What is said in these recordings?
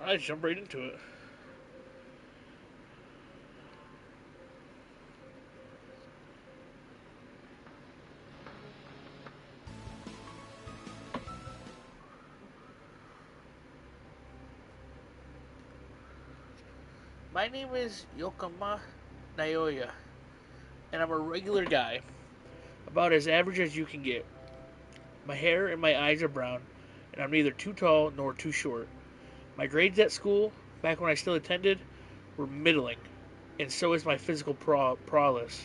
I jump right into it. My name is Yokoma Naoya, and I'm a regular guy, about as average as you can get. My hair and my eyes are brown, and I'm neither too tall nor too short. My grades at school, back when I still attended, were middling, and so is my physical prowess.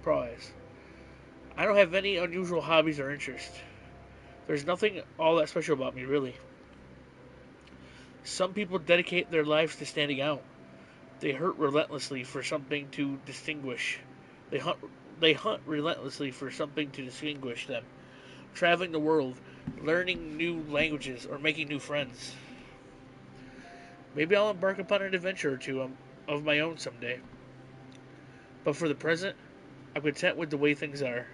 I don't have any unusual hobbies or interests. There's nothing all that special about me, really. Some people dedicate their lives to standing out. They hurt relentlessly for something to distinguish. They hunt. They hunt relentlessly for something to distinguish them. Traveling the world, learning new languages, or making new friends. Maybe I'll embark upon an adventure or two of my own someday. But for the present, I'm content with the way things are.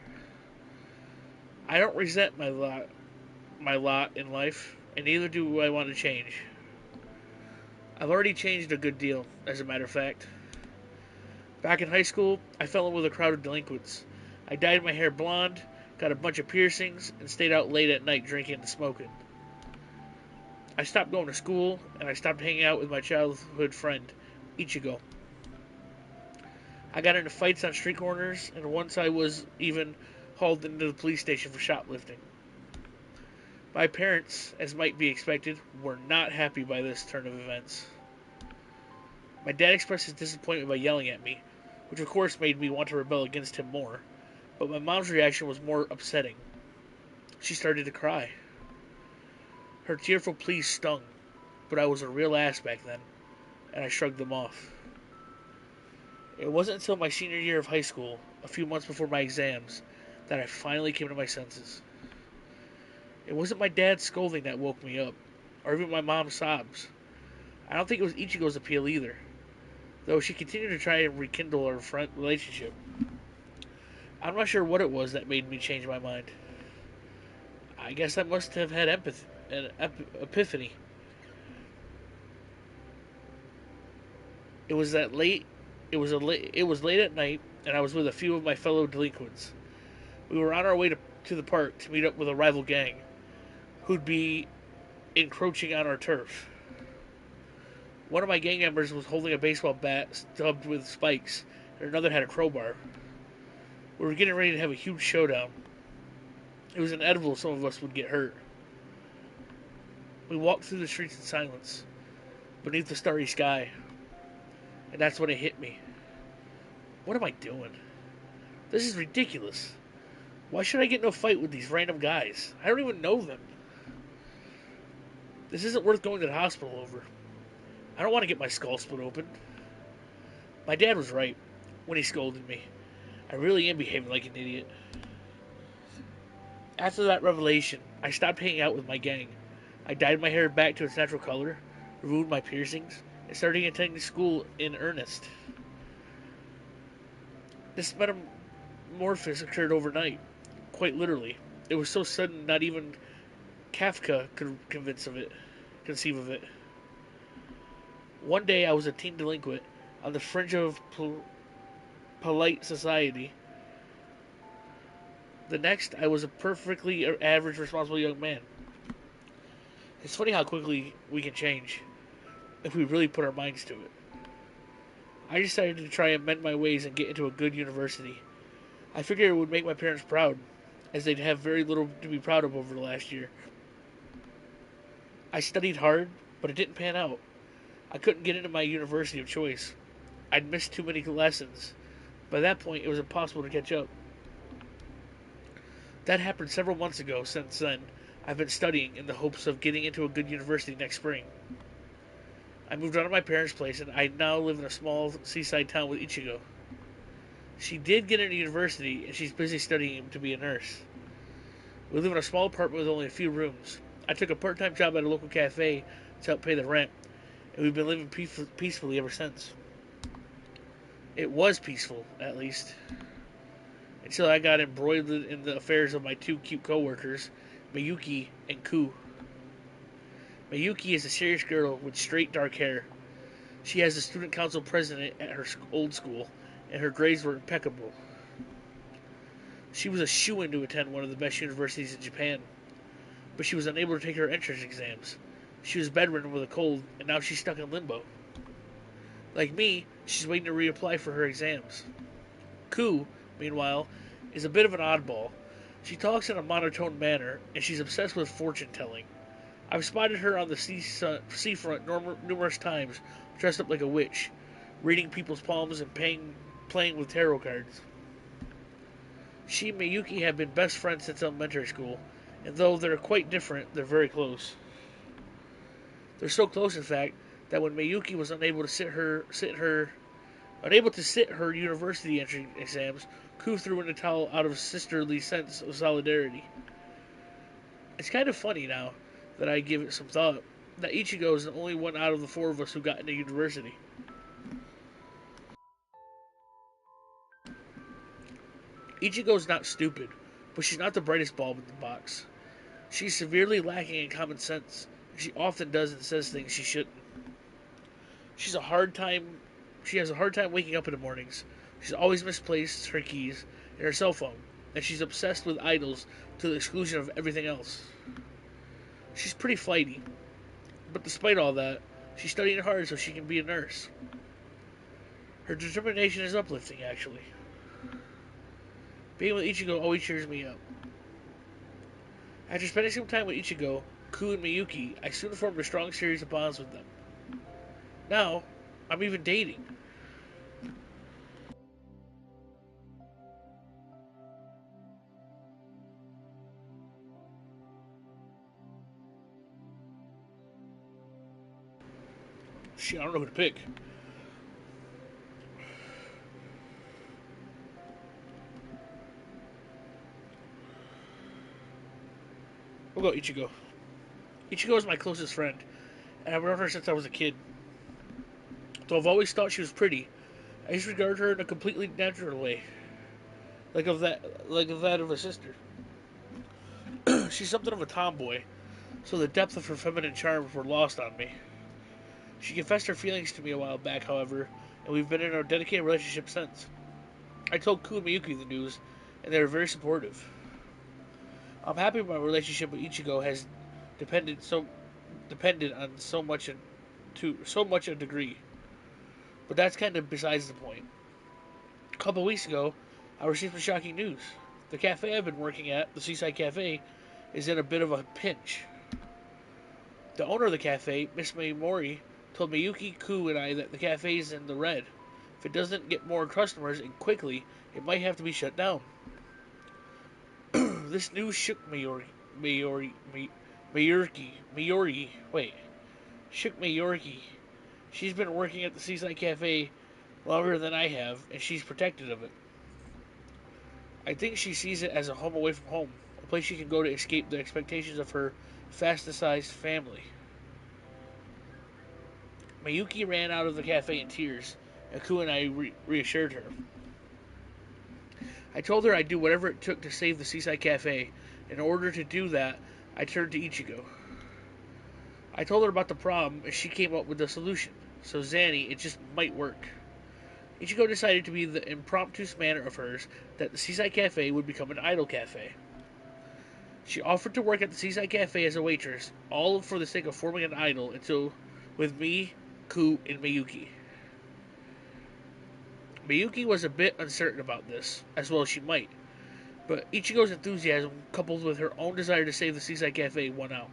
I don't resent my lot in life, and neither do I want to change. I've already changed a good deal, as a matter of fact. Back in high school, I fell in with a crowd of delinquents. I dyed my hair blonde, got a bunch of piercings, and stayed out late at night drinking and smoking. I stopped going to school, and I stopped hanging out with my childhood friend, Ichigo. I got into fights on street corners, and once I was even hauled into the police station for shoplifting. My parents, as might be expected, were not happy by this turn of events. My dad expressed his disappointment by yelling at me, which of course made me want to rebel against him more, but my mom's reaction was more upsetting. She started to cry. Her tearful pleas stung, but I was a real ass back then, and I shrugged them off. It wasn't until my senior year of high school, a few months before my exams, that I finally came to my senses. It wasn't my dad's scolding that woke me up, or even my mom's sobs. I don't think it was Ichigo's appeal either, though she continued to try and rekindle our relationship. I'm not sure what it was that made me change my mind. I guess I must have had empathy, an epiphany. It was that late. It was late at night, and I was with a few of my fellow delinquents. We were on our way to the park to meet up with a rival gang, who'd be encroaching on our turf. One of my gang members was holding a baseball bat stubbed with spikes, and another had a crowbar. We were getting ready to have a huge showdown. It was inevitable some of us would get hurt. We walked through the streets in silence, beneath the starry sky, and that's when it hit me. What am I doing? This is ridiculous. Why should I get in a fight with these random guys? I don't even know them. This isn't worth going to the hospital over. I don't want to get my skull split open. My dad was right when he scolded me. I really am behaving like an idiot. After that revelation, I stopped hanging out with my gang. I dyed my hair back to its natural color, removed my piercings, and started attending school in earnest. This metamorphosis occurred overnight, quite literally. It was so sudden not even Kafka could conceive of it. One day I was a teen delinquent on the fringe of polite society. The next, I was a perfectly average, responsible young man. It's funny how quickly we can change if we really put our minds to it. I decided to try and mend my ways and get into a good university. I figured it would make my parents proud, as they'd have very little to be proud of over the last year. I studied hard, but it didn't pan out. I couldn't get into my university of choice. I'd missed too many lessons. By that point, it was impossible to catch up. That happened several months ago. Since then, I've been studying in the hopes of getting into a good university next spring. I moved out of my parents' place and I now live in a small seaside town with Ichigo. She did get into university and she's busy studying to be a nurse. We live in a small apartment with only a few rooms. I took a part-time job at a local cafe to help pay the rent, and we've been living peacefully ever since. It was peaceful, at least, until I got embroiled in the affairs of my two cute coworkers, Miyuki and Ku. Miyuki is a serious girl with straight dark hair. She has the student council president at her old school, and her grades were impeccable. She was a shoo-in to attend one of the best universities in Japan, but she was unable to take her entrance exams. She was bedridden with a cold, and now she's stuck in limbo. Like me, she's waiting to reapply for her exams. Ku, meanwhile, is a bit of an oddball. She talks in a monotone manner, and she's obsessed with fortune-telling. I've spotted her on the seafront numerous times, dressed up like a witch, reading people's palms and playing with tarot cards. She and Miyuki have been best friends since elementary school, and though they're quite different, they're very close. They're so close, in fact, that when Miyuki was unable to sit her university entry exams, Ku threw in the towel out of sisterly sense of solidarity. It's kind of funny now that I give it some thought that Ichigo is the only one out of the four of us who got into university. Ichigo's not stupid, but she's not the brightest bulb in the box. She's severely lacking in common sense. She often does and says things she shouldn't. She's a hard time. She has a hard time waking up in the mornings. She's always misplaced her keys and her cell phone, and she's obsessed with idols to the exclusion of everything else. She's pretty flighty, but despite all that, she's studying hard so she can be a nurse. Her determination is uplifting, actually. Being with Ichigo always cheers me up. After spending some time with Ichigo, Ku, and Miyuki, I soon formed a strong series of bonds with them. Now, I'm even dating. Shit, I don't know who to pick. We'll go Ichigo. Ichigo is my closest friend, and I've known her since I was a kid. Though I've always thought she was pretty, I just regard her in a completely natural way, like that of a sister. She's something of a tomboy, so the depth of her feminine charms were lost on me. She confessed her feelings to me a while back, however, and we've been in a dedicated relationship since. I told Ku and Miyuki the news, and they were very supportive. I'm happy my relationship with Ichigo has depended on so much a degree. But that's kind of besides the point. A couple weeks ago, I received some shocking news. The cafe I've been working at, the Seaside Cafe, is in a bit of a pinch. The owner of the cafe, Miss Mayumori, told Miyuki, Ku, and I that the cafe is in the red. If it doesn't get more customers and quickly, it might have to be shut down. This news shook shook Mayurki. She's been working at the Seaside Cafe longer than I have, and she's protected of it. I think she sees it as a home away from home, a place she can go to escape the expectations of her fasticized family. Miyuki ran out of the cafe in tears, and Ku and I reassured her. I told her I'd do whatever it took to save the Seaside Cafe. In order to do that, I turned to Ichigo. I told her about the problem, and she came up with the solution. So Zanny, it just might work. Ichigo decided to be the impromptu manner of hers that the Seaside Cafe would become an idol cafe. She offered to work at the Seaside Cafe as a waitress, all for the sake of forming an idol until with me, Ku, and Miyuki. Miyuki was a bit uncertain about this, as well as she might, but Ichigo's enthusiasm, coupled with her own desire to save the Seaside Cafe, won out.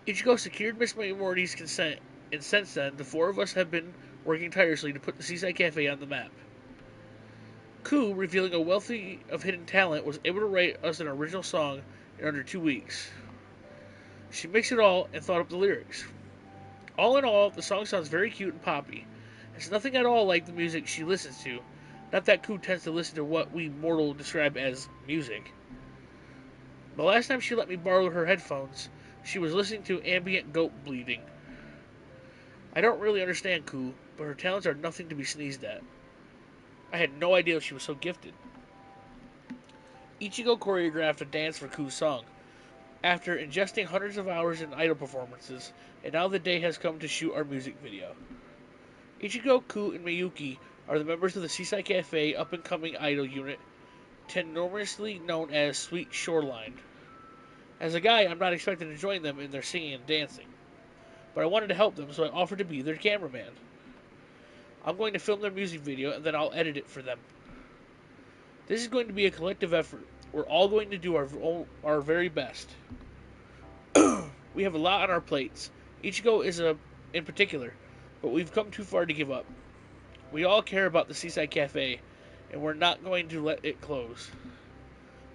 Ichigo secured Miss Mayumori's consent, and since then, the four of us have been working tirelessly to put the Seaside Cafe on the map. Ku, revealing a wealth of hidden talent, was able to write us an original song in under 2 weeks. She mixed it all and thought up the lyrics. All in all, the song sounds very cute and poppy. It's nothing at all like the music she listens to. Not that Ku tends to listen to what we mortal describe as music. The last time she let me borrow her headphones, she was listening to ambient goat bleating. I don't really understand Ku, but her talents are nothing to be sneezed at. I had no idea she was so gifted. Ichigo choreographed a dance for Ku's song. after ingesting hundreds of hours in idol performances, and now the day has come to shoot our music video. Ichigo, Ku, and Miyuki are the members of the Seaside Cafe up-and-coming idol unit, tenuously known as Sweet Shoreline. As a guy, I'm not expected to join them in their singing and dancing, but I wanted to help them, so I offered to be their cameraman. I'm going to film their music video, and then I'll edit it for them. This is going to be a collective effort. We're all going to do our very best. We have a lot on our plates. Ichigo is in particular, but we've come too far to give up. We all care about the Seaside Cafe, and we're not going to let it close.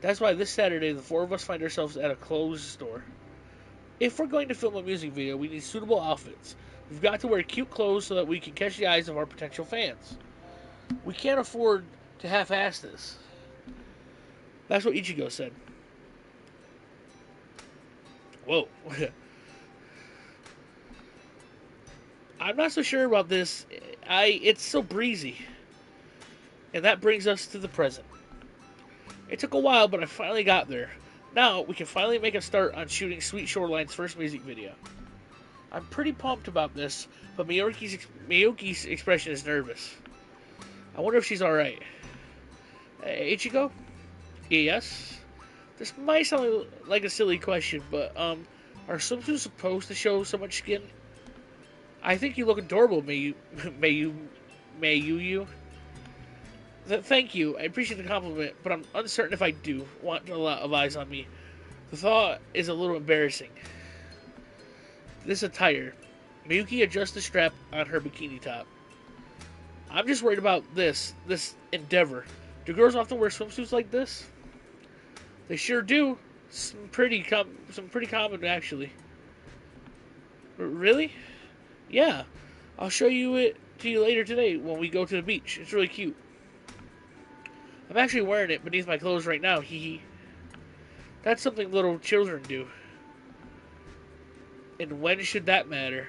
That's why this Saturday, the four of us find ourselves at a clothes store. If we're going to film a music video, we need suitable outfits. We've got to wear cute clothes so that we can catch the eyes of our potential fans. We can't afford to half-ass this. That's what Ichigo said. Whoa. I'm not so sure about this. It's so breezy. And that brings us to the present. It took a while, but I finally got there. Now, we can finally make a start on shooting Sweet Shoreline's first music video. I'm pretty pumped about this, but Miyuki's expression is nervous. I wonder if she's alright. Ichigo? Yes? This might sound like a silly question, but, are swimsuits supposed to show so much skin? I think you look adorable, Mayu. Thank you. I appreciate the compliment, but I'm uncertain if I do want a lot of eyes on me. The thought is a little embarrassing. This attire. Miyuki adjusts the strap on her bikini top. I'm just worried about this endeavor. Do girls often wear swimsuits like this? They sure do. Some pretty common, actually. Really? Yeah. I'll show it to you later today when we go to the beach. It's really cute. I'm actually wearing it beneath my clothes right now, hee hee. That's something little children do. And when should that matter?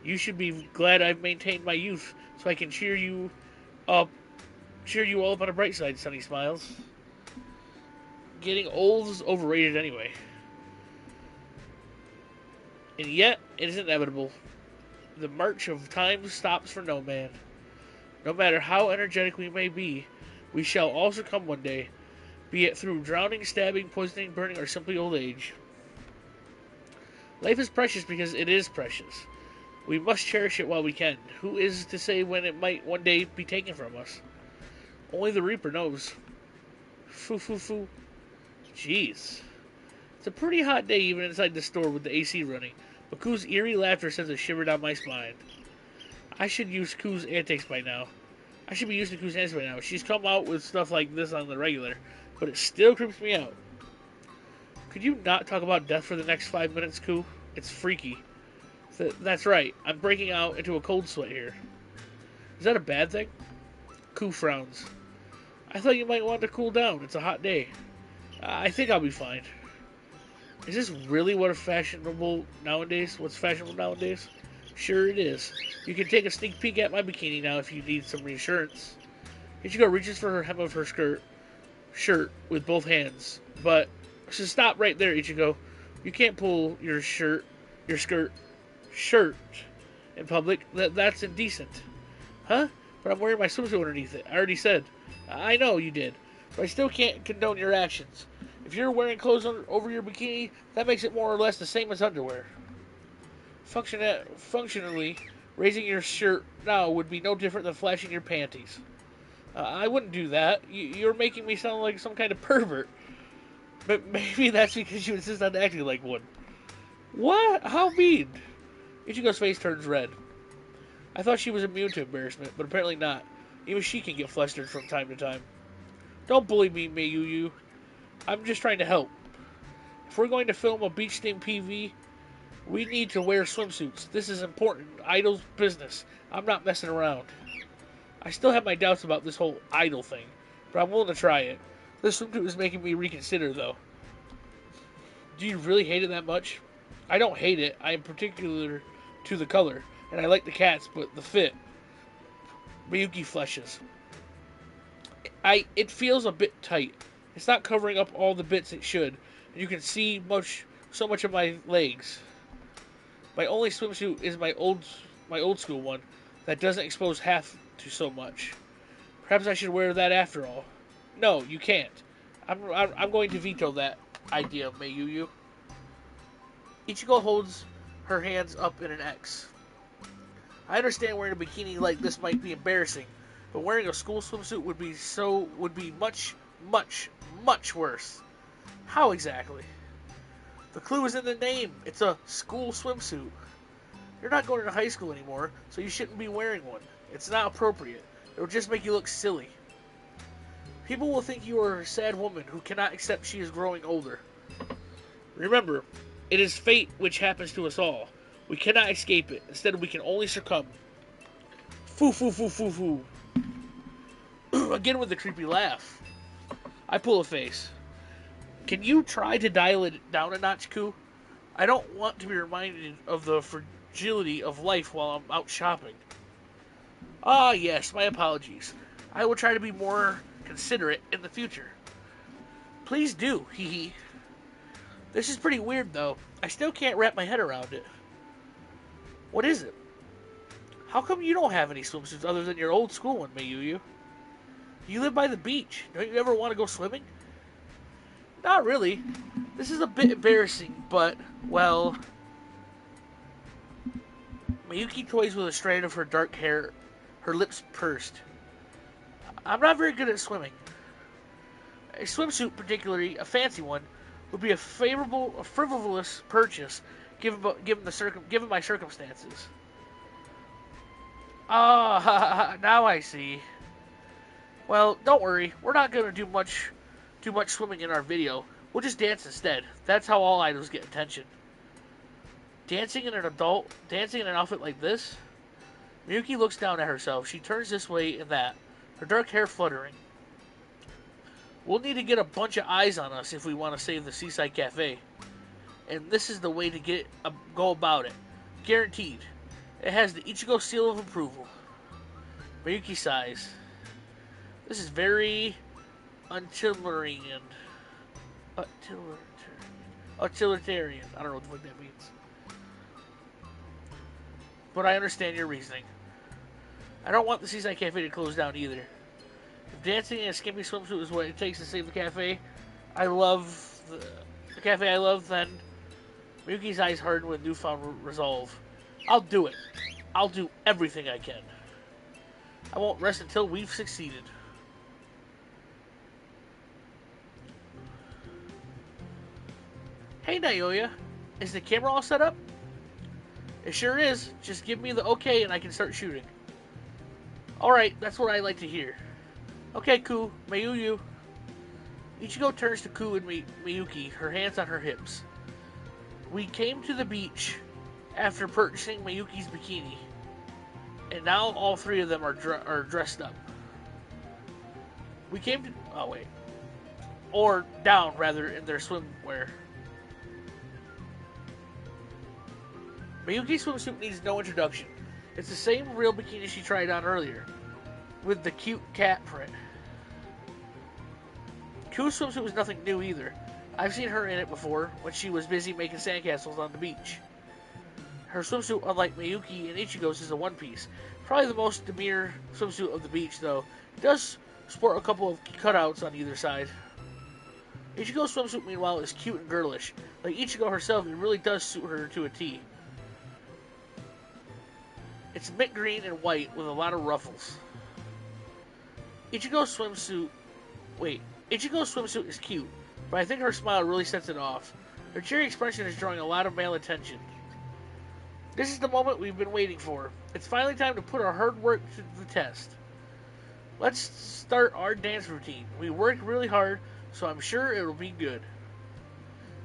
You should be glad I've maintained my youth so I can cheer you all up on the bright side, Sunny smiles. Getting old is overrated anyway. And yet, it is inevitable. The march of time stops for no man. No matter how energetic we may be, we shall all succumb one day, be it through drowning, stabbing, poisoning, burning, or simply old age. Life is precious because it is precious. We must cherish it while we can. Who is to say when it might one day be taken from us? Only the Reaper knows. Foo foo foo. Jeez. It's a pretty hot day even inside the store with the AC running, but Ku's eerie laughter sends a shiver down my spine. I should use Ku's antics by now. I should be used to Ku's antics by now. She's come out with stuff like this on the regular, but it still creeps me out. Could you not talk about death for the next 5 minutes, Ku? It's freaky. That's right. I'm breaking out into a cold sweat here. Is that a bad thing? Ku frowns. I thought you might want to cool down. It's a hot day. I think I'll be fine. Is this really what's fashionable nowadays? Sure it is. You can take a sneak peek at my bikini now if you need some reassurance. Ichigo reaches for her hem of her shirt with both hands. But, so stop right there, Ichigo. You can't pull your skirt in public. That's indecent. Huh? But I'm wearing my swimsuit underneath it. I already said. I know you did. But I still can't condone your actions. If you're wearing clothes over your bikini, that makes it more or less the same as underwear. Functionally, raising your shirt now would be no different than flashing your panties. I wouldn't do that. You're making me sound like some kind of pervert. But maybe that's because you insist on acting like one. What? How mean? Ichigo's face turns red. I thought she was immune to embarrassment, but apparently not. Even she can get flustered from time to time. Don't bully me, Mayuyu. I'm just trying to help. If we're going to film a beach-themed PV, we need to wear swimsuits. This is important. Idol's business. I'm not messing around. I still have my doubts about this whole idol thing, but I'm willing to try it. This swimsuit is making me reconsider, though. Do you really hate it that much? I don't hate it. I am particular to the color, and I like the cats, but the fit. Miyuki flushes. It feels a bit tight. It's not covering up all the bits it should, and you can see much so much of my legs. My only swimsuit is my old school one that doesn't expose half to so much. Perhaps I should wear that after all. No, you can't. I'm going to veto that idea, Mayuyu. Ichigo holds her hands up in an X. I understand wearing a bikini like this might be embarrassing, but wearing a school swimsuit would be much, much, much worse. How exactly? The clue is in the name. It's a school swimsuit. You're not going to high school anymore, so you shouldn't be wearing one. It's not appropriate. It will just make you look silly. People will think you are a sad woman who cannot accept she is growing older. Remember, it is fate which happens to us all. We cannot escape it. Instead, we can only succumb. Foo, foo, foo, foo, foo. Again with the creepy laugh. I pull a face. Can you try to dial it down a notch, Ku? I don't want to be reminded of the fragility of life while I'm out shopping. Ah, yes, my apologies. I will try to be more considerate in the future. Please do, hee hee. This is pretty weird, though. I still can't wrap my head around it. What is it? How come you don't have any swimsuits other than your old school one, Mayuyu? You live by the beach. Don't you ever want to go swimming? Not really. This is a bit embarrassing, but, well... Miyuki toys with a strand of her dark hair, her lips pursed. I'm not very good at swimming. A swimsuit, particularly a fancy one, would be a frivolous purchase given my circumstances. Ah, now I see. Well, don't worry. We're not going to do much swimming in our video. We'll just dance instead. That's how all idols get attention. Dancing in an outfit like this? Miyuki looks down at herself. She turns this way and that, her dark hair fluttering. We'll need to get a bunch of eyes on us if we want to save the Seaside Cafe. And this is the way to go about it. Guaranteed. It has the Ichigo seal of approval. Miyuki sighs. This is very utilitarian. Utilitarian. I don't know what the fuck that means. But I understand your reasoning. I don't want the Seaside Cafe to close down either. If dancing in a skimpy swimsuit is what it takes to save the cafe the cafe I love, then Miyuki's eyes harden with newfound resolve. I'll do it. I'll do everything I can. I won't rest until we've succeeded. Hey, Naoya. Is the camera all set up? It sure is. Just give me the okay and I can start shooting. Alright, that's what I like to hear. Okay, Ku, Mayuyu. Ichigo turns to Ku and Miyuki, her hands on her hips. We came to the beach after purchasing Miyuki's bikini, and now all three of them are dressed up. We came to... oh, wait. Or down, rather, in their swimwear. Miyuki's swimsuit needs no introduction. It's the same real bikini she tried on earlier, with the cute cat print. Ku's swimsuit was nothing new either. I've seen her in it before, when she was busy making sandcastles on the beach. Her swimsuit, unlike Miyuki and Ichigo's, is a one-piece. Probably the most demure swimsuit of the beach, though. It does sport a couple of cutouts on either side. Ichigo's swimsuit, meanwhile, is cute and girlish. Like Ichigo herself, it really does suit her to a T. It's mint green and white with a lot of ruffles. Ichigo's swimsuit is cute, but I think her smile really sets it off. Her cheery expression is drawing a lot of male attention. This is the moment we've been waiting for. It's finally time to put our hard work to the test. Let's start our dance routine. We worked really hard, so I'm sure it'll be good.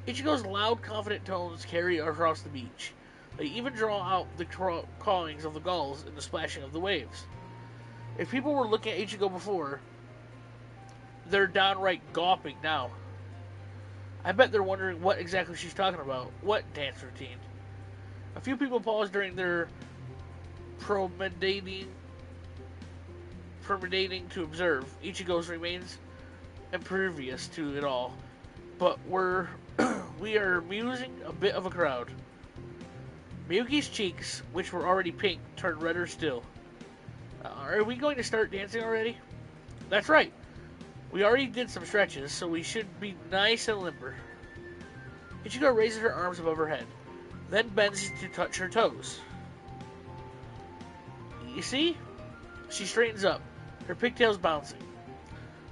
Ichigo's loud, confident tones carry across the beach. They even draw out the cawings of the gulls and the splashing of the waves. If people were looking at Ichigo before, they're downright gawping now. I bet they're wondering what exactly she's talking about. What dance routine? A few people pause during their promenading to observe. Ichigo's remains impervious to it all. But we are amusing a bit of a crowd. Miyuki's cheeks, which were already pink, turned redder still. Are we going to start dancing already? That's right. We already did some stretches, so we should be nice and limber. Ichigo raises her arms above her head, then bends to touch her toes. You see? She straightens up, her pigtails bouncing.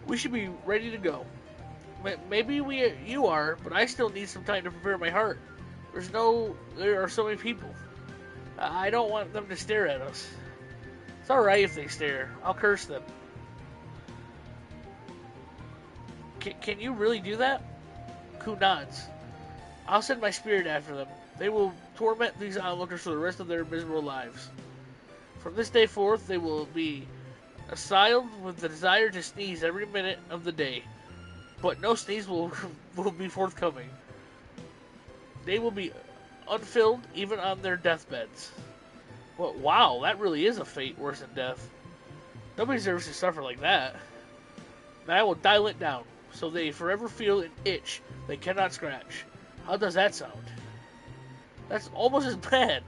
We should be ready to go. Maybe you are, but I still need some time to prepare my heart. There are so many people. I don't want them to stare at us. It's alright if they stare. I'll curse them. Can you really do that? Ku nods. I'll send my spirit after them. They will torment these onlookers for the rest of their miserable lives. From this day forth, they will be assailed with the desire to sneeze every minute of the day. But no sneeze will be forthcoming. They will be unfilled even on their deathbeds. Well, wow, that really is a fate worse than death. Nobody deserves to suffer like that. And I will dial it down, so they forever feel an itch they cannot scratch. How does that sound? That's almost as bad.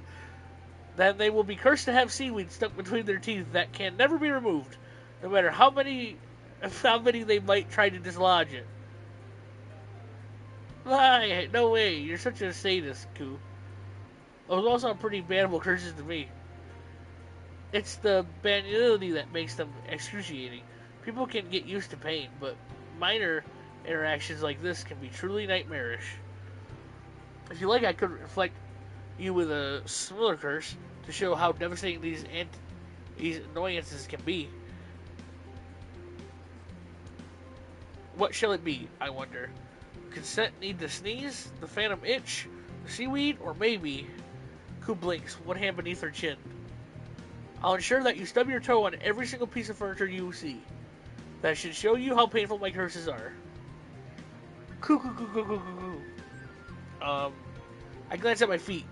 Then they will be cursed to have seaweed stuck between their teeth that can never be removed, no matter how many they might try to dislodge it. No way, you're such a sadist, Ku. Those all sound pretty bannable curses to me. It's the banality that makes them excruciating. People can get used to pain, but minor interactions like this can be truly nightmarish. If you like, I could reflect you with a similar curse to show how devastating these annoyances can be. What shall it be, I wonder? Consent need to sneeze? The phantom itch? The seaweed? Or maybe... Ku blinks, one hand beneath her chin. I'll ensure that you stub your toe on every single piece of furniture you see. That should show you how painful my curses are. Ku. I glance at my feet.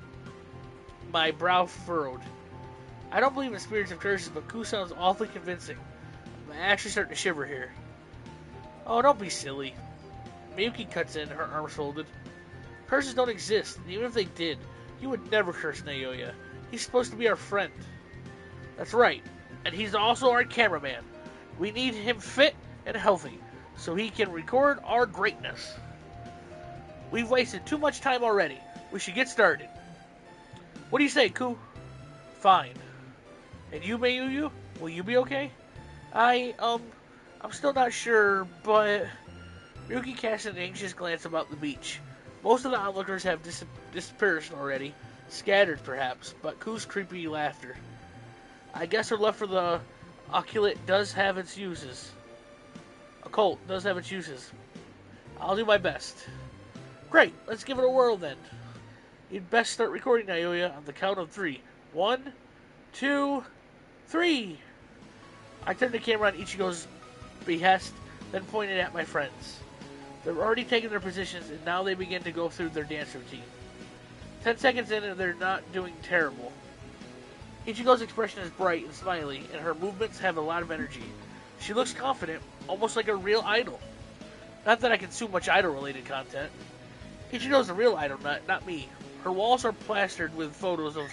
My brow furrowed. I don't believe in spirits of curses, but Ku sounds awfully convincing. I'm actually starting to shiver here. Oh, don't be silly. Miyuki cuts in, her arms folded. Curses don't exist, and even if they did, you would never curse Naoya. He's supposed to be our friend. That's right, and he's also our cameraman. We need him fit and healthy, so he can record our greatness. We've wasted too much time already. We should get started. What do you say, Ku? Fine. And you, Mayuyu? Will you be okay? I'm still not sure, but... Miyuki casts an anxious glance about the beach. Most of the onlookers have dispersed already, scattered perhaps, but Ku's creepy laughter. I guess her love for the occult does have its uses. I'll do my best. Great, let's give it a whirl then. You'd best start recording, Naoya, on the count of 3. 1, 2, 3. I turned the camera on Ichigo's behest, then pointed at my friends. They're already taking their positions, and now they begin to go through their dance routine. 10 seconds in, and they're not doing terrible. Ichigo's expression is bright and smiley, and her movements have a lot of energy. She looks confident, almost like a real idol. Not that I consume much idol-related content. Ichigo's a real idol, not me. Her walls are plastered with photos of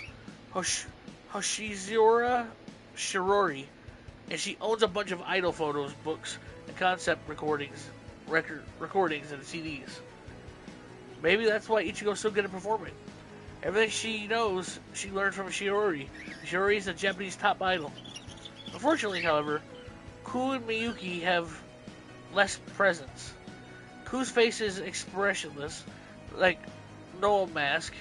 Hoshizura Shirori, and she owns a bunch of idol photos, books, and concept recordings and CDs. Maybe that's why Ichigo's so good at performing. Everything she knows, she learned from Shiori. Shiori is a Japanese top idol. Unfortunately, however, Ku and Miyuki have less presence. Ku's face is expressionless, like no mask.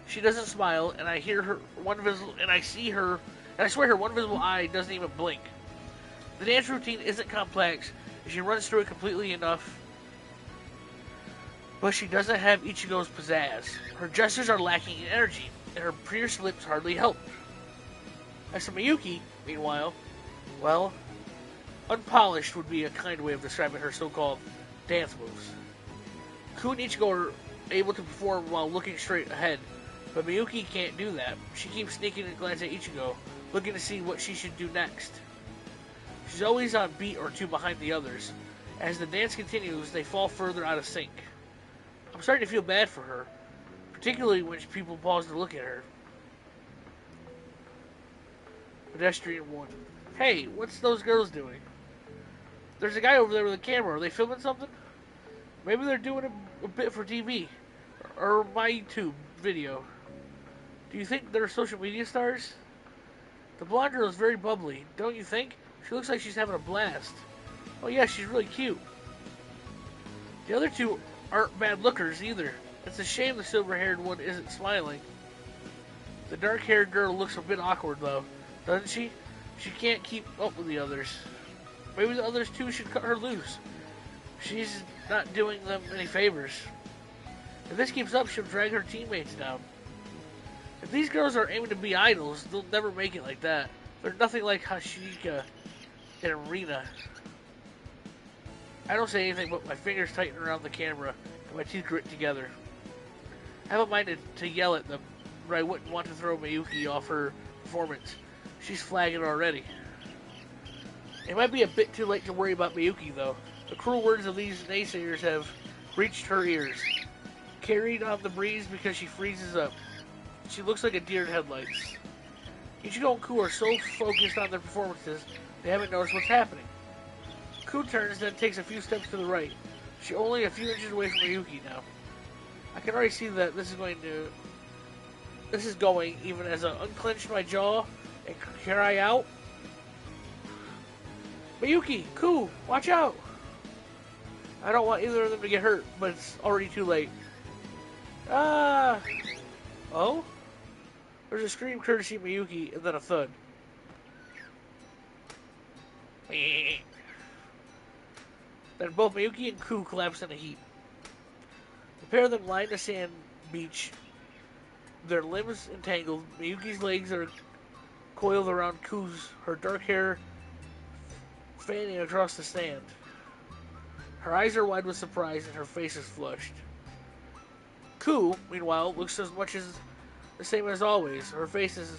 She doesn't smile, and I hear her I swear her one visible eye doesn't even blink. The dance routine isn't complex. She runs through it completely enough, but she doesn't have Ichigo's pizzazz. Her gestures are lacking in energy, and her pierced lips hardly help. As for Miyuki, meanwhile, well, unpolished would be a kind way of describing her so-called dance moves. Ku and Ichigo are able to perform while looking straight ahead, but Miyuki can't do that. She keeps sneaking a glance at Ichigo, looking to see what she should do next. She's always on beat or two behind the others. As the dance continues, they fall further out of sync. I'm starting to feel bad for her, particularly when people pause to look at her. Pedestrian 1. Hey, what's those girls doing? There's a guy over there with a camera. Are they filming something? Maybe they're doing a bit for TV. Or my YouTube video. Do you think they're social media stars? The blonde girl is very bubbly, don't you think? She looks like she's having a blast. Oh yeah, she's really cute. The other two aren't bad lookers either. It's a shame the silver-haired one isn't smiling. The dark-haired girl looks a bit awkward though, doesn't she? She can't keep up with the others. Maybe the others too should cut her loose. She's not doing them any favors. If this keeps up, she'll drag her teammates down. If these girls are aiming to be idols, they'll never make it like that. They're nothing like Hashika and Arena. I don't say anything, but my fingers tighten around the camera and my teeth grit together. I have a mind to yell at them, but I wouldn't want to throw Miyuki off her performance. She's flagging already. It might be a bit too late to worry about Miyuki, though. The cruel words of these naysayers have reached her ears. Carried on the breeze because she freezes up. She looks like a deer in headlights. Ichigo and Ku are so focused on their performances, they haven't noticed what's happening. Ku turns, then takes a few steps to the right. She's only a few inches away from Miyuki now. I can already see that this is going even as I unclench my jaw and cry out. Miyuki! Ku! Watch out! I don't want either of them to get hurt, but it's already too late. Ah! Oh? There's a scream courtesy of Miyuki, and then a thud. Then both Miyuki and Ku collapse in a heap. The pair of them line the sand beach, their limbs entangled. Miyuki's legs are coiled around Ku's, her dark hair fanning across the sand. Her eyes are wide with surprise and her face is flushed. Ku, meanwhile, looks as much as the same as always. Her face is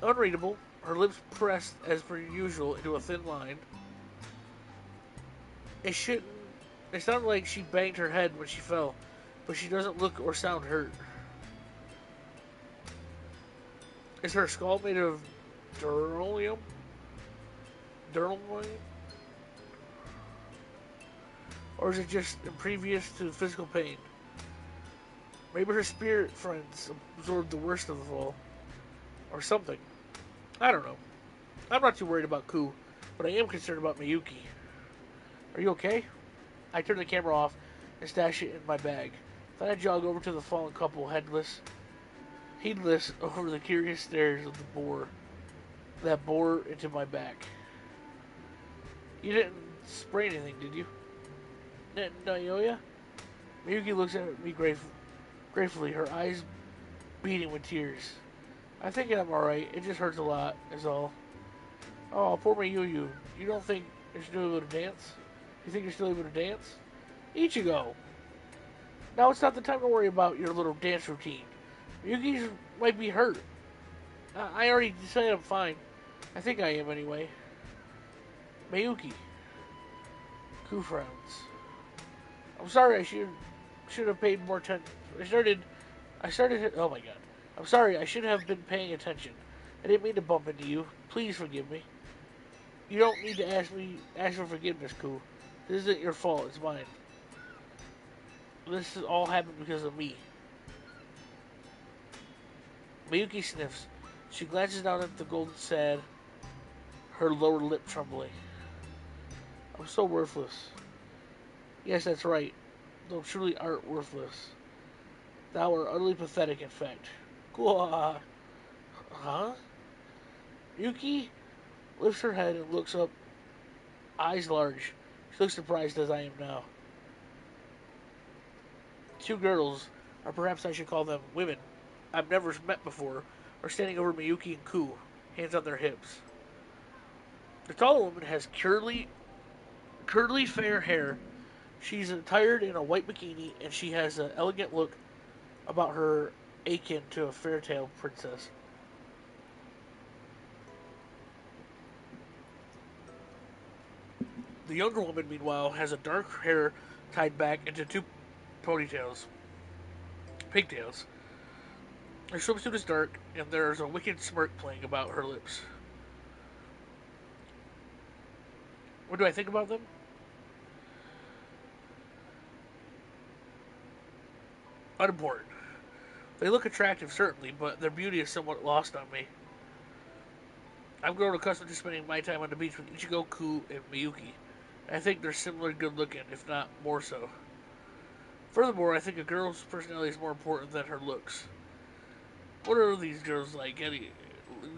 unreadable, her lips pressed as per usual into a thin line. It sounded like she banged her head when she fell, but she doesn't look or sound hurt. Is her skull made of duralium? Duralium? Or is it just impervious to physical pain? Maybe her spirit friends absorbed the worst of the all. Or something. I don't know. I'm not too worried about Ku, but I am concerned about Miyuki. Are you okay? I turn the camera off and stash it in my bag. Then I jog over to the fallen couple, heedless over the curious stares of the boar that bore into my back. You didn't spray anything, did you? Naoya? Miyuki looks at me gratefully, her eyes beating with tears. I think I'm alright. It just hurts a lot, is all. Oh, poor Miyuki. You don't think you're still able to dance? You think you're still able to dance? Ichigo! Now it's not the time to worry about your little dance routine. Miyuki might be hurt. I already decided I'm fine. I think I am anyway. Miyuki. Ku frowns. I'm sorry, I should have paid more attention. Oh my god. I'm sorry, I should have been paying attention. I didn't mean to bump into you. Please forgive me. You don't need to ask for forgiveness, Ku. This isn't your fault, it's mine. This has all happened because of me. Miyuki sniffs. She glances down at the golden sad, her lower lip trembling. I'm so worthless. Yes, that's right. Though truly art worthless. Thou art utterly pathetic, in fact. Huh? Yuki lifts her head and looks up, eyes large. She looks surprised as I am now. Two girls, or perhaps I should call them women, I've never met before, are standing over Miyuki and Ku, hands on their hips. The taller woman has curly fair hair. She's attired in a white bikini, and she has an elegant look about her akin to a fairy tale princess. The younger woman, meanwhile, has a dark hair tied back into two ponytails, pigtails. Her swimsuit is dark, and there's a wicked smirk playing about her lips. What do I think about them? Unimportant. They look attractive, certainly, but their beauty is somewhat lost on me. I've grown accustomed to spending my time on the beach with Ichigo, Ku, and Miyuki. I think they're similar good looking, if not more so. Furthermore, I think a girl's personality is more important than her looks. What are these girls like? Any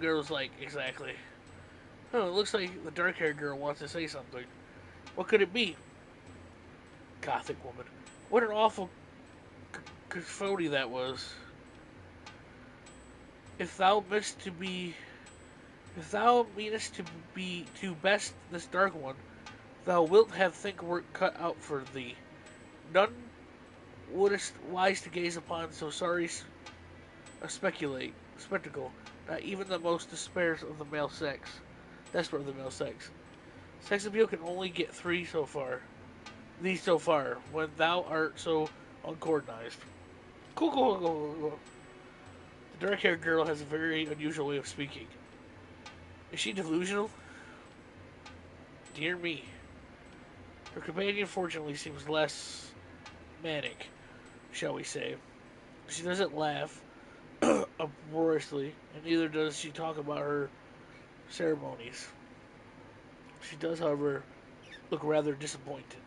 girls like exactly? Oh, it looks like the dark-haired girl wants to say something. What could it be? Gothic woman. What an awful cacophony that was. If thou missed to be, if thou meanest to be to best this dark one, thou wilt have think work cut out for thee. None wouldst wise to gaze upon so sorry a spectacle. Not even the most despairs of the male sex. Desperate of the male sex. Sex appeal can only get thee so far, when thou art so uncoordinized. Cool. The dark-haired girl has a very unusual way of speaking. Is she delusional? Dear me. Her companion, fortunately, seems less manic, shall we say. She doesn't laugh uproariously, and neither does she talk about her ceremonies. She does, however, look rather disappointed.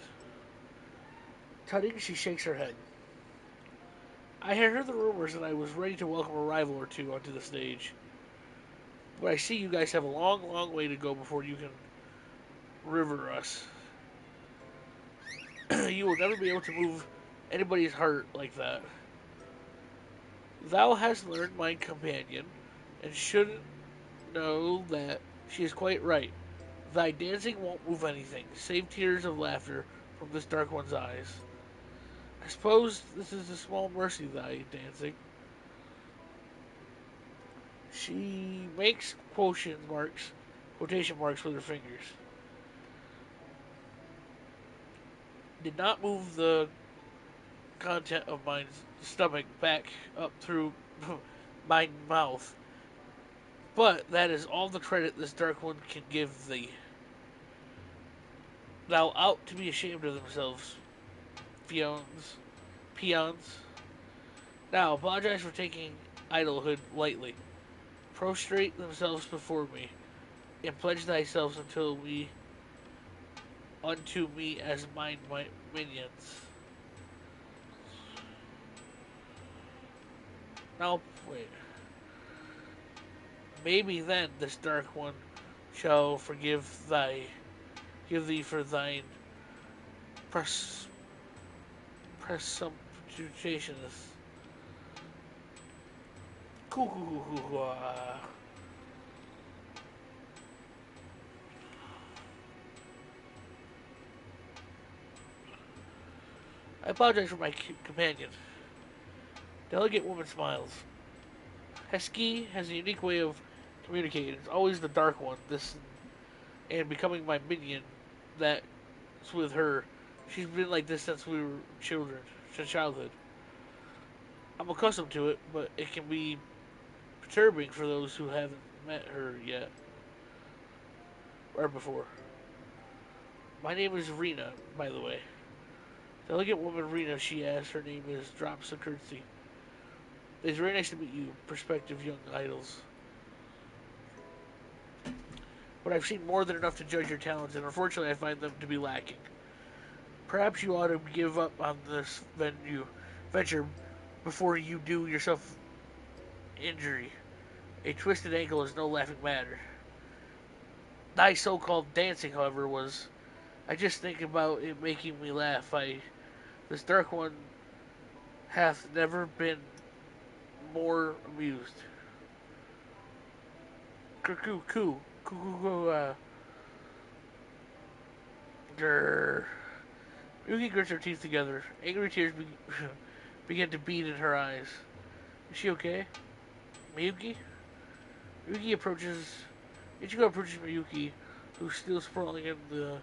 Tutting, she shakes her head. I had heard the rumors and I was ready to welcome a rival or two onto the stage. But I see you guys have a long way to go before you can river us. You will never be able to move anybody's heart like that. Thou hast learned my companion, and should know that she is quite right. Thy dancing won't move anything, save tears of laughter from this dark one's eyes. I suppose this is a small mercy, thy dancing. She makes quotation marks with her fingers. Did not move the content of my stomach back up through my mouth, but that is all the credit this dark one can give thee. Thou ought to be ashamed of themselves, peons. Now apologize for taking idlehood lightly. Prostrate themselves before me, and pledge thyself unto me as my minions. Now wait. Maybe then this dark one shall give thee for thine pres, presumptuousness. I apologize for my companion. Delicate woman smiles. Hesky has a unique way of communicating. It's always the dark one. This and becoming my minion. That's with her. She's been like this since we were children, since childhood. I'm accustomed to it, but it can be perturbing for those who haven't met her yet or before. My name is Rena, by the way. Delicate woman Rena, she asks. Her name is drops a curtsy. It's very nice to meet you, prospective young idols. But I've seen more than enough to judge your talents, and unfortunately I find them to be lacking. Perhaps you ought to give up on this venture before you do yourself injury. A twisted ankle is no laughing matter. Thy so-called dancing, however, was... I just think about it making me laugh. This dark one hath never been more amused. Grr. Yuki grits her teeth together. Angry tears begin to beat in her eyes. Is she okay? Miyuki? Miyuki approaches... Ichigo approaches Miyuki, who's still sprawling in the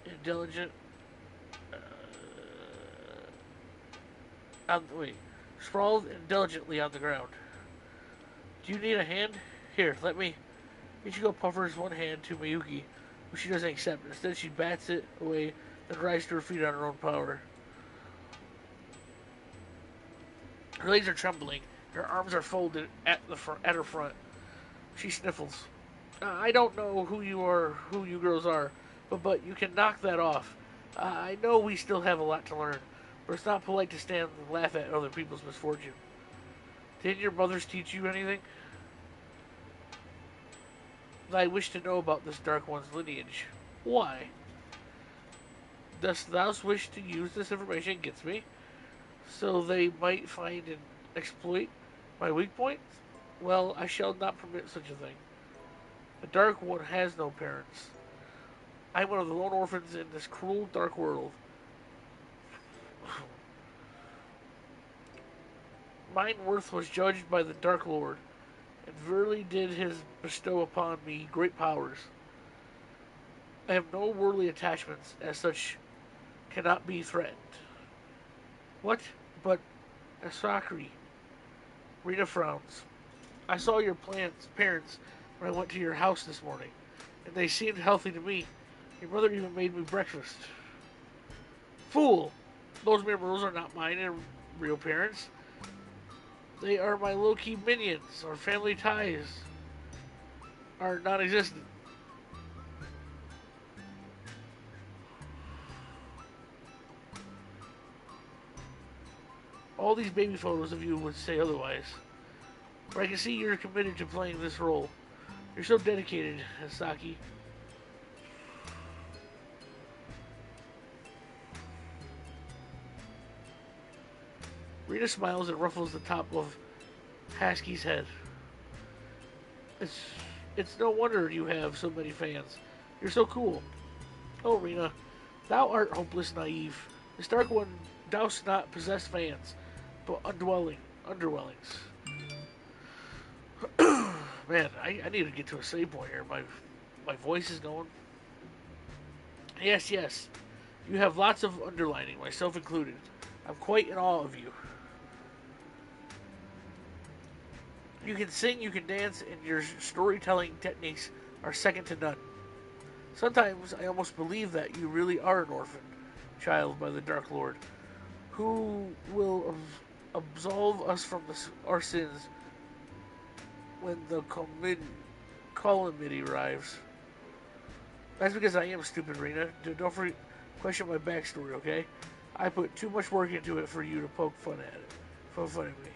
intelligent... wait, sprawled indulgently on the ground. Do you need a hand? Here, let me. Ichigo puffers one hand to Miyuki, which she doesn't accept. Instead, she bats it away, then rises to her feet on her own power. Her legs are trembling. Her arms are folded at her front. She sniffles. I don't know who you girls are, but you can knock that off. I know we still have a lot to learn, but it's not polite to stand and laugh at other people's misfortune. Didn't your mothers teach you anything? I wish to know about this Dark One's lineage. Why? Dost thou wish to use this information against me, so they might find and exploit my weak points? Well, I shall not permit such a thing. The Dark One has no parents. I'm one of the lone orphans in this cruel, dark world. Mine worth was judged by the Dark Lord, and verily did his bestow upon me great powers. I have no worldly attachments, as such cannot be threatened. What? But Asakri. Rita frowns. I saw your parents when I went to your house this morning, and they seemed healthy to me. Your mother even made me breakfast. Fool! Those mirrors are not mine and real parents. They are my low-key minions. Our family ties are non-existent. All these baby photos of you would say otherwise. But I can see you're committed to playing this role. You're so dedicated, Hasaki. Rita smiles and ruffles the top of Haski's head. It's it's no wonder you have so many fans. You're so cool. Oh, Rena, thou art hopeless naive. This Dark One dost not possess fans, but underwellings. Man, I need to get to a save point here. My voice is going. Yes, yes. You have lots of underlining, myself included. I'm quite in awe of you. You can sing, you can dance, and your storytelling techniques are second to none. Sometimes I almost believe that you really are an orphan child by the Dark Lord, who will absolve us from our sins when the calamity arrives. That's because I am stupid, Rena. Don't question my backstory, okay? I put too much work into it for you to poke fun at it. Poke fun at me.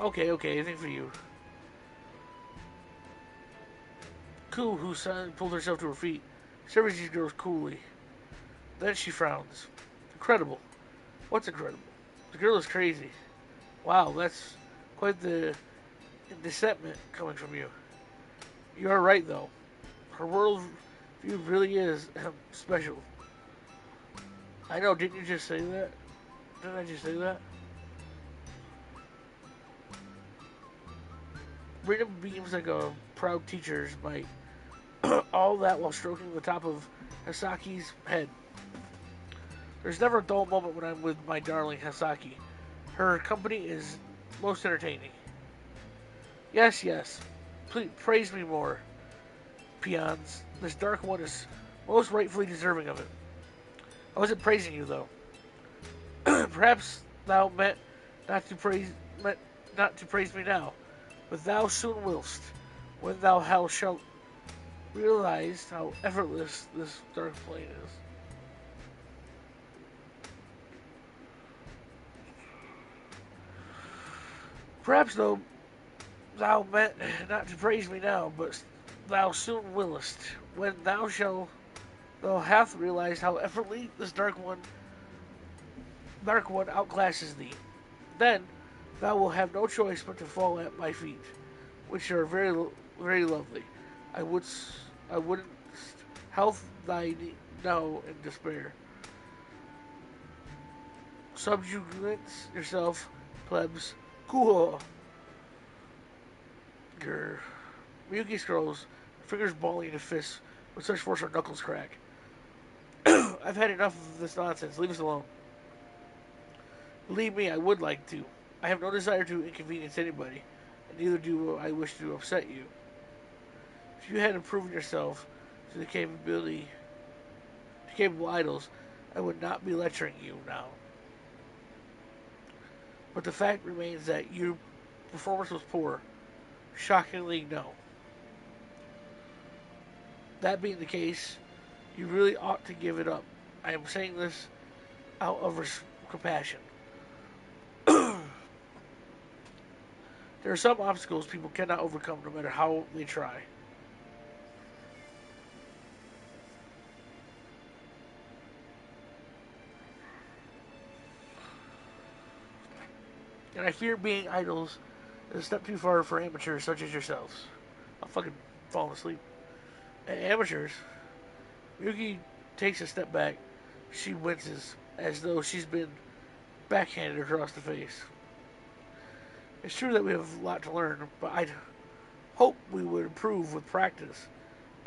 Okay, anything for you. Ku, who suddenly pulled herself to her feet, surveys these girls coolly. Then she frowns. Incredible. What's incredible? The girl is crazy. Wow, that's quite the indictment coming from you. You are right, though. Her world view really is special. I know, didn't you just say that? Didn't I just say that? Rita beams like a proud teacher's might. All that while stroking the top of Hasaki's head. There's never a dull moment when I'm with my darling Hasaki. Her company is most entertaining. Yes, yes. Please praise me more, peons. This Dark One is most rightfully deserving of it. I wasn't praising you, though. Perhaps thou not to praise meant not to praise me now, but thou soon willst, when thou shalt realize how effortless this dark plane is. Perhaps, though, thou meant not to praise me now, but thou soon willest, when thou hath realized how effortlessly this dark one outclasses thee. Then thou wilt have no choice but to fall at my feet, which are very lovely. I wouldn't health thy now in despair. Subjugate yourself, plebs. Cool. Grr. Miyuki scrolls, fingers balling into fists with such force her knuckles crack. I've had enough of this nonsense. Leave us alone. Believe me, I would like to. I have no desire to inconvenience anybody, and neither do I wish to upset you. If you hadn't proven yourself to the capable idols, I would not be lecturing you now. But the fact remains that your performance was poor. Shockingly, no. That being the case, you really ought to give it up. I am saying this out of compassion. There are some obstacles people cannot overcome no matter how they try. And I fear being idols is a step too far for amateurs such as yourselves. I'm fucking falling asleep. Amateurs. Yuki takes a step back. She winces as though she's been backhanded across the face. It's true that we have a lot to learn, but I'd hope we would improve with practice.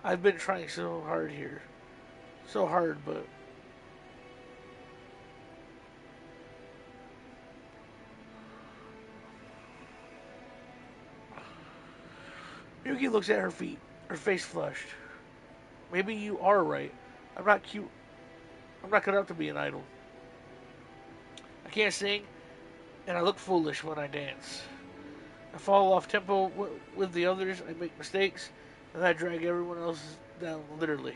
I've been trying so hard here. So hard, but... Yuki looks at her feet, her face flushed. Maybe you are right. I'm not cute. I'm not cut out to be an idol. I can't sing, and I look foolish when I dance. I fall off tempo with the others, I make mistakes, and I drag everyone else down, literally.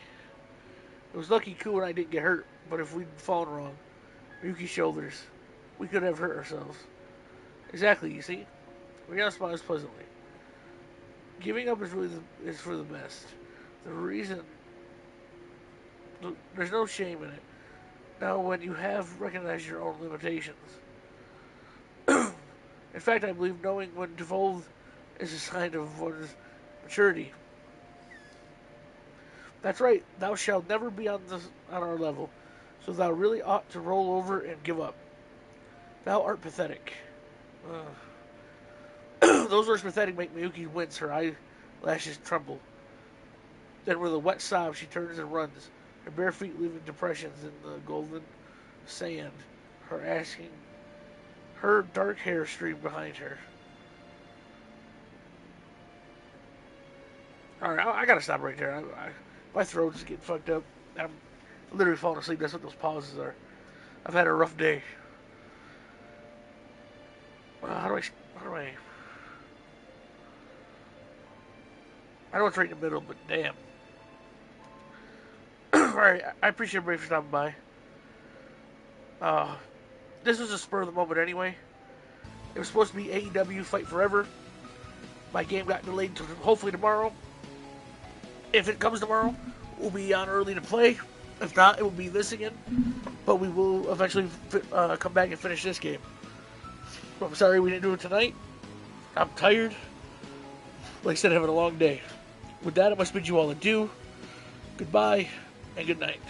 It was lucky Ku and I didn't get hurt, but if we'd fallen wrong, Yuki's shoulders, we could have hurt ourselves. Exactly, you see? Rihanna smiles pleasantly. Giving up is for the best. The reason... There's no shame in it. Now, when you have recognized your own limitations. In fact, I believe knowing when to fold is a sign of one's maturity. That's right, thou shalt never be on our level, so thou really ought to roll over and give up. Thou art pathetic. Those words pathetic make Miyuki wince, her eyelashes tremble. Then with a wet sob she turns and runs, her bare feet leaving depressions in the golden sand, her dark hair streamed behind her. Alright, I gotta stop right there. My throat's getting fucked up. I'm literally falling asleep. That's what those pauses are. I've had a rough day. How do I... I know it's right in the middle, but damn. Alright, I appreciate everybody for stopping by. This was a spur of the moment anyway. It was supposed to be AEW Fight Forever. My game got delayed to hopefully tomorrow. If it comes tomorrow, we'll be on early to play. If not, it will be this again. But we will eventually come back and finish this game. I'm sorry we didn't do it tonight. I'm tired. Like I said, having a long day. With that, I must bid you all adieu. Goodbye, and good night.